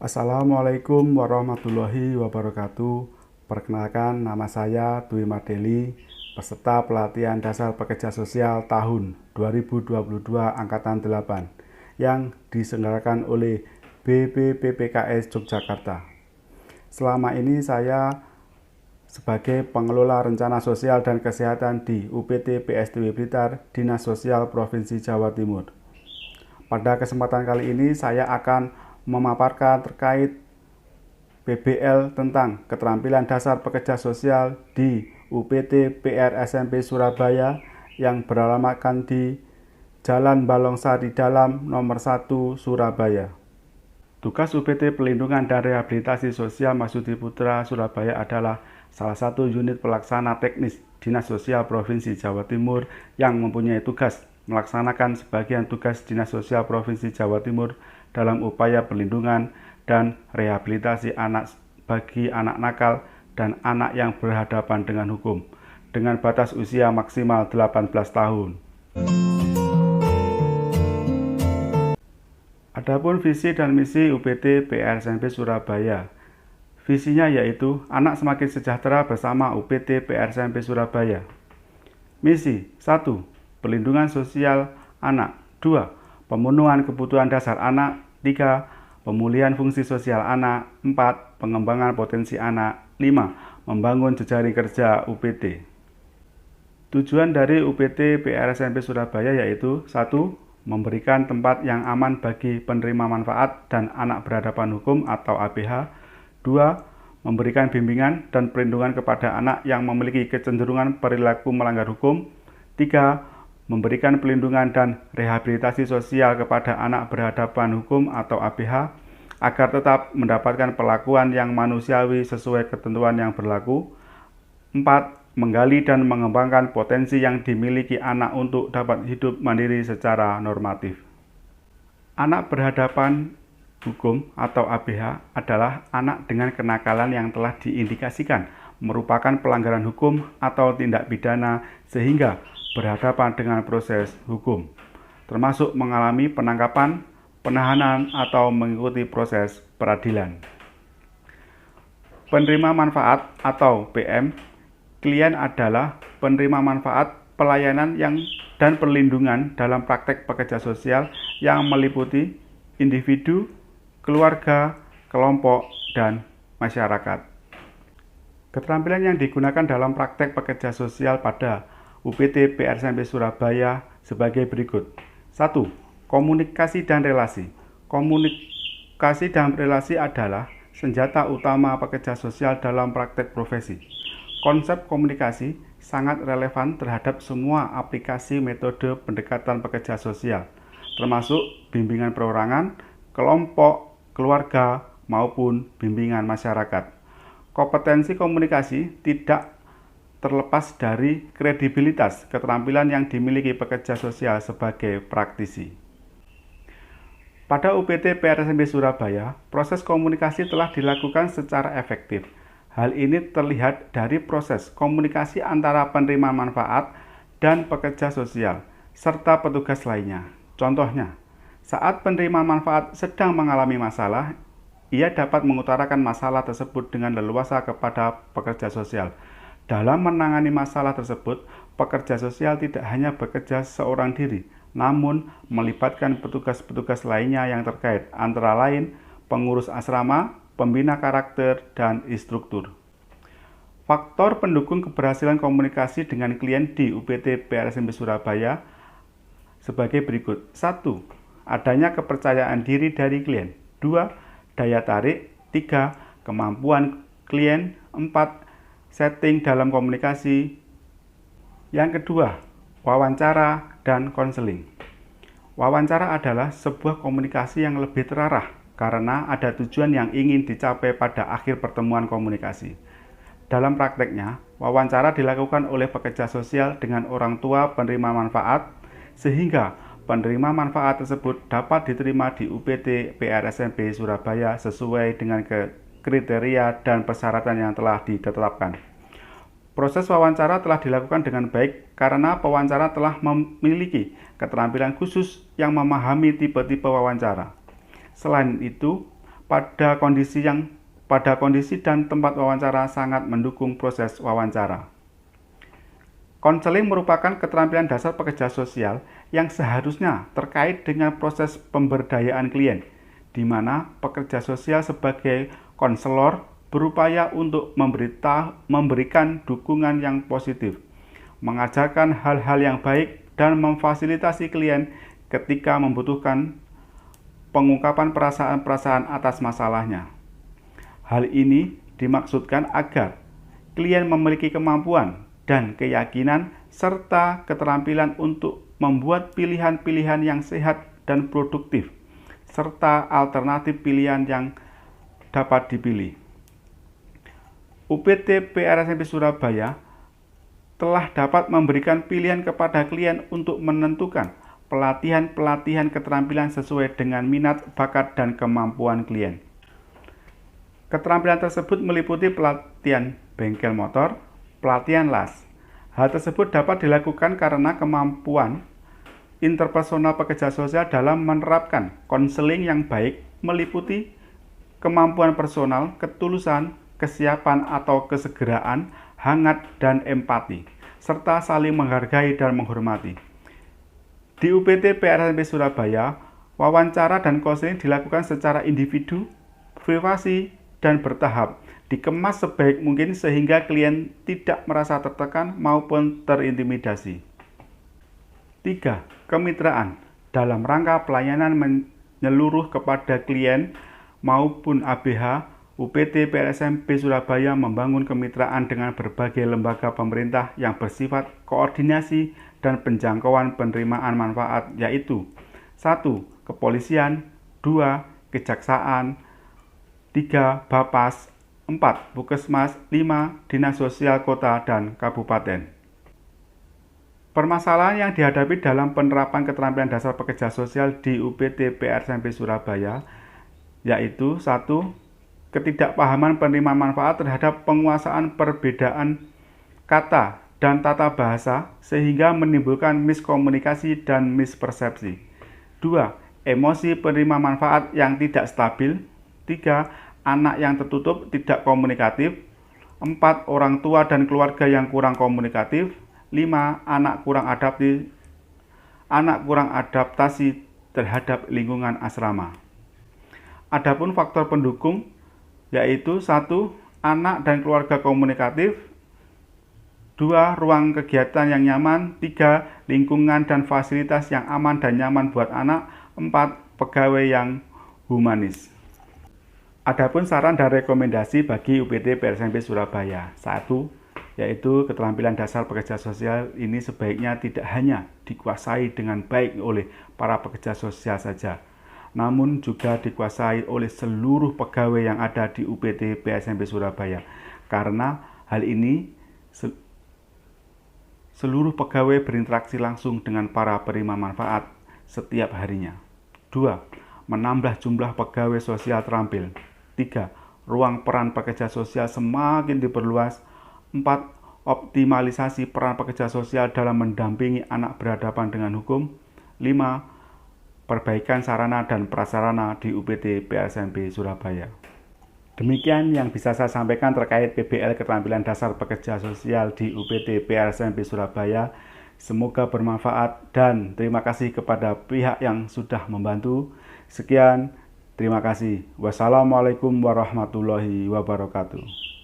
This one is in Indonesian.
Assalamualaikum warahmatullahi wabarakatuh. Perkenalkan, nama saya Dwi Madeli, peserta pelatihan dasar pekerja sosial tahun 2022 Angkatan 8 yang diselenggarakan oleh BPPPKS Yogyakarta. Selama ini saya sebagai pengelola rencana sosial dan kesehatan di UPT PSDW Blitar, Dinas Sosial Provinsi Jawa Timur. Pada kesempatan kali ini saya akan memaparkan terkait PBL tentang keterampilan dasar pekerja sosial di UPT PR SMP Surabaya yang beralamatkan di Jalan Balongsari Dalam nomor 1 Surabaya. Tugas UPT Pelindungan dan Rehabilitasi Sosial Masudi Putra Surabaya adalah salah satu unit pelaksana teknis Dinas Sosial Provinsi Jawa Timur yang mempunyai tugas melaksanakan sebagian tugas Dinas Sosial Provinsi Jawa Timur dalam upaya perlindungan dan rehabilitasi anak bagi anak nakal dan anak yang berhadapan dengan hukum dengan batas usia maksimal 18 tahun. Adapun visi dan misi UPT PR SMP Surabaya. Visinya yaitu anak semakin sejahtera bersama UPT PR SMP Surabaya. Misi 1. Perlindungan sosial anak. 2. Pemenuhan kebutuhan dasar anak. 3. Pemulihan fungsi sosial anak. 4. Pengembangan potensi anak. 5. Membangun jejaring kerja UPT. Tujuan dari UPT PR SMP Surabaya yaitu 1. Memberikan tempat yang aman bagi penerima manfaat dan anak berhadapan hukum atau ABH. 2. Memberikan bimbingan dan perlindungan kepada anak yang memiliki kecenderungan perilaku melanggar hukum. 3. Memberikan pelindungan dan rehabilitasi sosial kepada anak berhadapan hukum atau ABH agar tetap mendapatkan perlakuan yang manusiawi sesuai ketentuan yang berlaku. 4. Menggali dan mengembangkan potensi yang dimiliki anak untuk dapat hidup mandiri secara normatif. Anak berhadapan hukum atau ABH adalah anak dengan kenakalan yang telah diindikasikan merupakan pelanggaran hukum atau tindak pidana sehingga berhadapan dengan proses hukum, termasuk mengalami penangkapan, penahanan, atau mengikuti proses peradilan. Penerima manfaat atau PM, klien adalah penerima manfaat pelayanan dan perlindungan dalam praktek pekerja sosial yang meliputi individu, keluarga, kelompok, dan masyarakat. Keterampilan yang digunakan dalam praktek pekerja sosial pada UPT PR SMP Surabaya sebagai berikut. 1. Komunikasi dan relasi. Komunikasi dan relasi adalah senjata utama pekerja sosial dalam praktek profesi. Konsep komunikasi sangat relevan terhadap semua aplikasi metode pendekatan pekerja sosial, termasuk bimbingan perorangan, kelompok, keluarga, maupun bimbingan masyarakat. Kompetensi komunikasi tidak terlepas dari kredibilitas keterampilan yang dimiliki pekerja sosial sebagai praktisi. Pada UPT PR SMP Surabaya, proses komunikasi telah dilakukan secara efektif. Hal ini terlihat dari proses komunikasi antara penerima manfaat dan pekerja sosial, serta petugas lainnya. Contohnya, saat penerima manfaat sedang mengalami masalah, ia dapat mengutarakan masalah tersebut dengan leluasa kepada pekerja sosial. Dalam menangani masalah tersebut, pekerja sosial tidak hanya bekerja seorang diri, namun melibatkan petugas-petugas lainnya yang terkait, antara lain pengurus asrama, pembina karakter, dan instruktur. Faktor pendukung keberhasilan komunikasi dengan klien di UPT PR SMP Surabaya sebagai berikut. 1. Adanya kepercayaan diri dari klien. 2. Daya tarik. 3. Kemampuan klien. 4. Setting dalam komunikasi. Yang kedua, wawancara dan konseling. Wawancara adalah sebuah komunikasi yang lebih terarah karena ada tujuan yang ingin dicapai pada akhir pertemuan komunikasi. Dalam prakteknya, wawancara dilakukan oleh pekerja sosial dengan orang tua penerima manfaat sehingga penerima manfaat tersebut dapat diterima di UPT PR SMP Surabaya sesuai dengan kriteria dan persyaratan yang telah ditetapkan. Proses wawancara telah dilakukan dengan baik karena pewawancara telah memiliki keterampilan khusus yang memahami tipe-tipe wawancara. Selain itu, pada kondisi dan tempat wawancara sangat mendukung proses wawancara. Konseling merupakan keterampilan dasar pekerja sosial yang seharusnya terkait dengan proses pemberdayaan klien, di mana pekerja sosial sebagai konselor berupaya untuk memberikan dukungan yang positif, mengajarkan hal-hal yang baik, dan memfasilitasi klien ketika membutuhkan pengungkapan perasaan-perasaan atas masalahnya. Hal ini dimaksudkan agar klien memiliki kemampuan dan keyakinan serta keterampilan untuk membuat pilihan-pilihan yang sehat dan produktif, serta alternatif pilihan yang dapat dipilih. UPT PRSMP Surabaya telah dapat memberikan pilihan kepada klien untuk menentukan pelatihan-pelatihan keterampilan sesuai dengan minat, bakat, dan kemampuan klien. Keterampilan tersebut meliputi pelatihan bengkel motor, pelatihan las. Hal tersebut dapat dilakukan karena kemampuan interpersonal pekerja sosial dalam menerapkan konseling yang baik meliputi kemampuan personal, ketulusan, kesiapan atau kesegeraan, hangat dan empati, serta saling menghargai dan menghormati. Di UPT PRSMP Surabaya, wawancara dan konseling dilakukan secara individu, privasi, dan bertahap, dikemas sebaik mungkin sehingga klien tidak merasa tertekan maupun terintimidasi. 3. Kemitraan dalam rangka pelayanan menyeluruh kepada klien maupun ABH, UPT PRSMP Surabaya membangun kemitraan dengan berbagai lembaga pemerintah yang bersifat koordinasi dan penjangkauan penerimaan manfaat, yaitu 1. Kepolisian, 2. Kejaksaan, 3. Bapas, 4. Puskesmas, 5. Dinas Sosial Kota dan Kabupaten. Permasalahan yang dihadapi dalam penerapan keterampilan dasar pekerja sosial di UPT PRSMP Surabaya yaitu 1. Ketidakpahaman penerima manfaat terhadap penguasaan perbedaan kata dan tata bahasa sehingga menimbulkan miskomunikasi dan mispersepsi. 2. Emosi penerima manfaat yang tidak stabil. 3. Anak yang tertutup tidak komunikatif. 4. Orang tua dan keluarga yang kurang komunikatif. 5. Anak kurang adaptasi terhadap lingkungan asrama. Adapun faktor pendukung yaitu 1. Anak dan keluarga komunikatif. 2. Ruang kegiatan yang nyaman. 3. Lingkungan dan fasilitas yang aman dan nyaman buat anak. 4. Pegawai yang humanis. Adapun saran dan rekomendasi bagi UPT PRSMP Surabaya. 1. Yaitu keterampilan dasar pekerja sosial ini sebaiknya tidak hanya dikuasai dengan baik oleh para pekerja sosial saja, namun juga dikuasai oleh seluruh pegawai yang ada di UPT PRSMP Surabaya. Karena hal ini seluruh pegawai berinteraksi langsung dengan para penerima manfaat setiap harinya. 2. Menambah jumlah pegawai sosial terampil. 3. Ruang peran pekerja sosial semakin diperluas. 4. Optimalisasi peran pekerja sosial dalam mendampingi anak berhadapan dengan hukum. 5. Perbaikan sarana dan prasarana di UPT PRSMP Surabaya. Demikian yang bisa saya sampaikan terkait PBL Keterampilan Dasar Pekerja Sosial di UPT PRSMP Surabaya. Semoga bermanfaat dan terima kasih kepada pihak yang sudah membantu. Sekian, terima kasih. Wassalamualaikum warahmatullahi wabarakatuh.